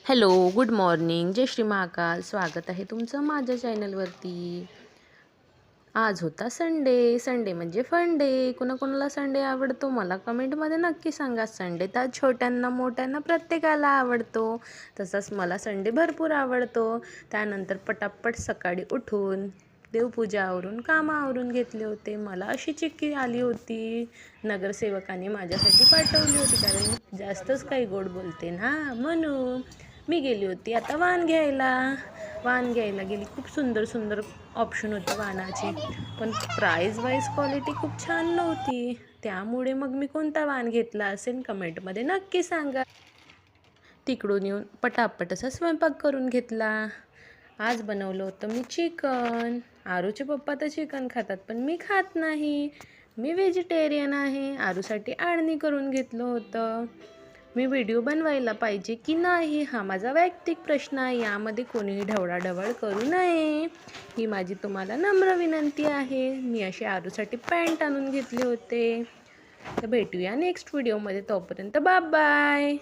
Hello, good morning, जय श्री महाकाल. स्वागत आहे तुमचं माझ्या चॅनलवरती. आज होता संडे. संडे म्हणजे फन डे. कोणाकोणाला संडे आवडतो मला कमेंटमध्ये नक्की सांगा. संडे तर छोट्यांना मोठ्यांना प्रत्येकाला आवडतो. तसंच मला संडे भरपूर आवडतो. त्यानंतर पटापट सकाळी उठून देवपूजा आवरून कामं आवरून घेतले होते. मला अशी चिक्की आली होती, नगरसेवकाने माझ्यासाठी पाठवली होती, कारण मी जास्तच काही गोड बोलते ना, म्हणून मी गेली होती आता वाण घ्यायला. वाण घ्यायला गेली. खूप सुंदर सुंदर ऑप्शन होते वाणाचे, पण प्राईज वाईज क्वालिटी खूप छान नव्हती. त्यामुळे मग मी कोणता वाण घेतला असेल कमेंटमध्ये नक्की सांगा. तिकडून येऊन पटापट असा स्वयंपाक करून घेतला. आज बनवलं होतं मी चिकन. आरूचे पप्पा तर चिकन खातात, पण मी खात नाही. मी व्हेजिटेरियन आहे. आरूसाठी आळणी करून घेतलं होतं. मी व्हिडिओ बनवायला पाहिजे की नाही हा माझा वैयक्तिक प्रश्न आहे. यामध्ये कोणीही ढवळाढवळ करू नये, ही माझी तुम्हाला नम्र विनंती आहे. मी अशी आरूसाठी पॅन्ट आणून घेतले होते. तर भेटूया नेक्स्ट व्हिडिओमध्ये. तोपर्यंत बाय बाय.